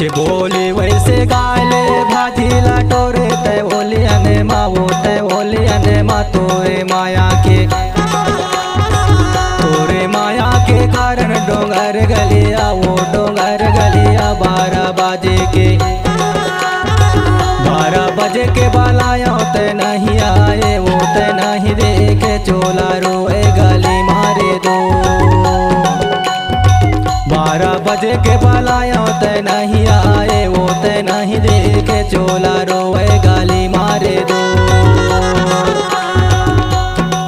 जे बोली वैसे गाले भाजी लाटोरे तय बोली अने मावो तय बोली अने मा तोरे माया के कारण डोंगर गलिया वो डोंगर गलिया 12 बजे के बालाया तय नहीं आए वो तय नहीं देखे चोला रोए गली मारे दो 12 बजे के बालाया तय नहीं आए वो तय नहीं देखे चोला रोए गाली मारे दो।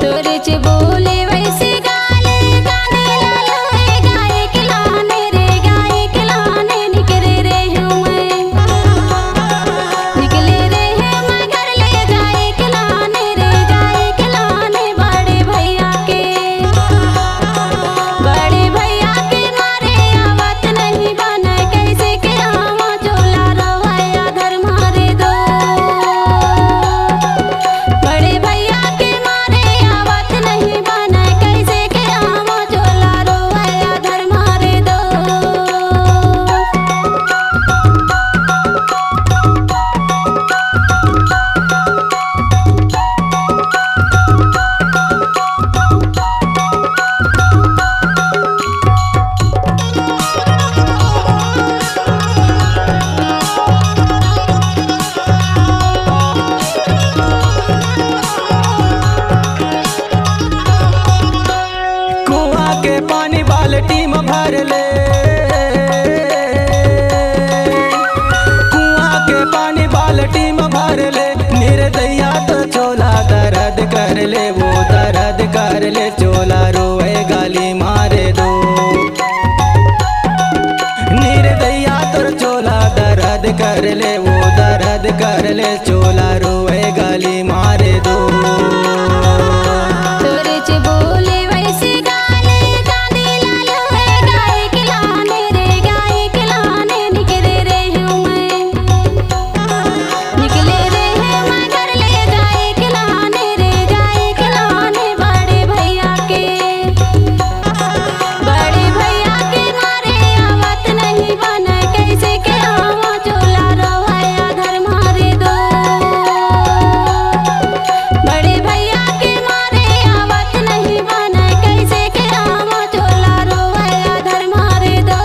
तोरे च बोले वैसे गाले गाने लालो है गाए खिलाने रे गाए खिलाने निकले रे हूँ मैं निकले रे हैं मैं घर ले गाए खिलाने रे गाए खिलाने बड़े भैया के मारे आवत नहीं बने कैसे के आवा चोला रोया घर मारे दो बड़े भैया के मारे आवत नहीं बने कैसे के आवा चोला रोया घर मारे दो। कुआं के पानी बाल्टी में भर ले कुआं के पानी बाल्टी में भर ले निर्दया तो चोला दर्द कर ले वो दर्द कर ले चोला रोए गाली मारे दो निर्दया तो चोला दर्द कर ले वो दर्द कर ले चोला रोए गाली मारे दो। तोरे च बोले वैसे गाले गाने लालो है गाए खिलाने रे गाए खिलाने निकले रे हूँ मैं निकले रे हैं मैं घर ले गाए खिलाने रे गाए खिलाने बड़े भैया के मारे आवत नहीं बने कैसे के आवा चोला रोया घर मारे दो बड़े भैया के मारे आवत नहीं बने कैसे के आवा चोला रोया घर मारे दो।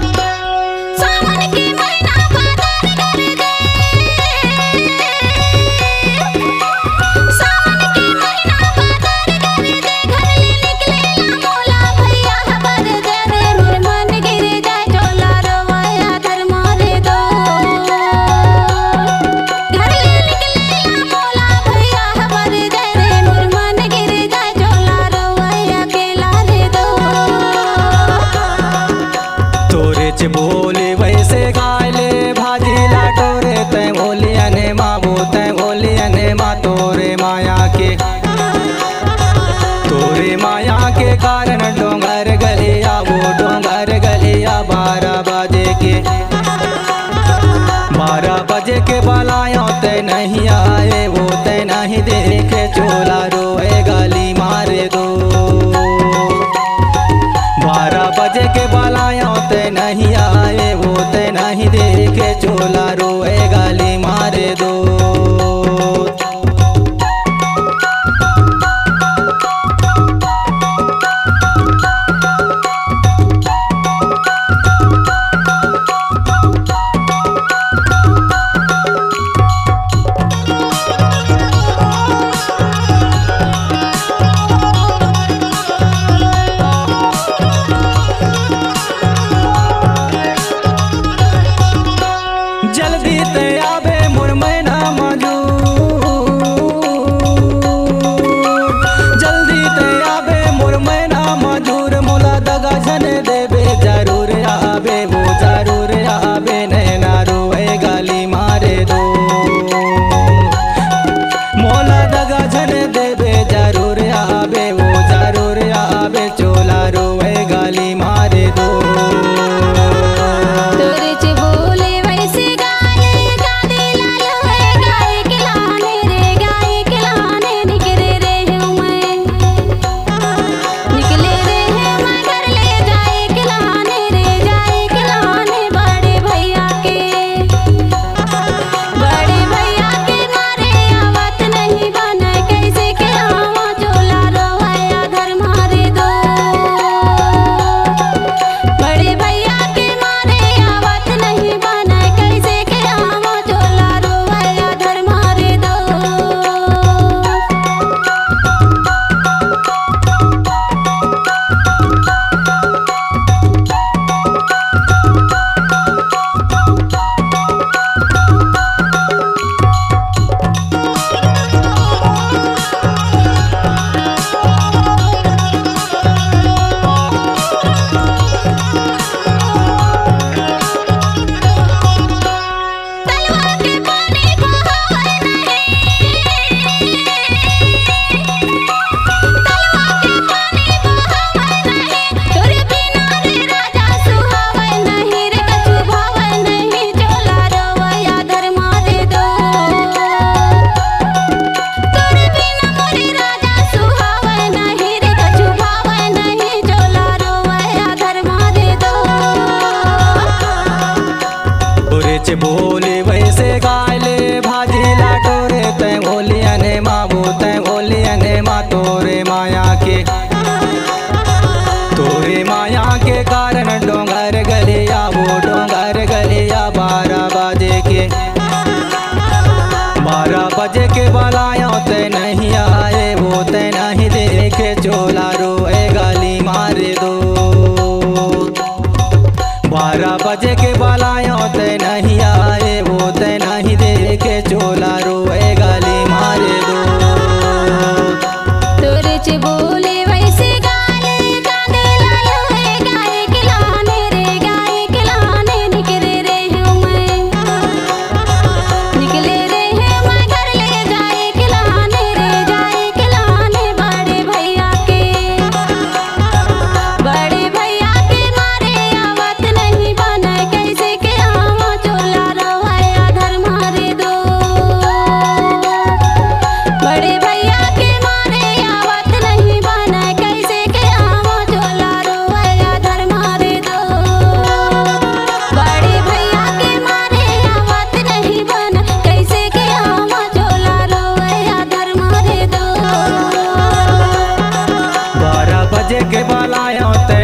सावन के महीना बादल कर दे सावन के महीना बादल कर दे घर ले निकले ला मोला भैया खबर दे रे मेरे मन गिर जाए चोला रोया घर मारे दो घर ले निकले ला मोला भैया खबर दे रे मेरे मन गिर जाए चोला रोया अकेला रे दो। तोरे च बोले वैसे गाले भाजी लाटोरे तय बोली अने मावो तय बोली अने मा तोरे माया के कारण डोंगर गलिया वो डोंगर गलिया 12 बजे के बालाया तय नहीं आए वो तय नहीं देखे चोला रोए गाली मारे दो 12 बजे के बालाया तय नहीं आए वो तय नहीं देखे चोला रोए गाली मारे दो। जल्दी ते आवे मोर मैना मजू माया के, तोरे माया के कारण डोंगर गलिया वो डोंगर गलिया 12 बजे के, 12 बजे के बलायों ते नहीं आए वो ते नहीं देखे चोला रोए गाली मारे दो। 12 बजे के बलायों ते नहीं आए वो ते नहीं देखे चोला रोए गाली मारे दो। तोरे चे बोले वैसे गाले कांदे लालो है गाय खिलाने रे गाय खिलाने निकले रे हूँ मैं, निकले रे है मैं घर ले जाए खिलाने रे जाए खिलाने बड़े भैया के, बड़े भैया के मारे आवत नहीं बने कैसे के आवा चोला रोया धर मारे दो। बड़े भैया के मारे आवत नहीं बने कैसे के आवा चोला रोया धर मारे दो। बड़े भैया के मारे आवत नहीं बने कैसे के आवा चोला रोया धर मारे दो। 12 बजे के बलायों ते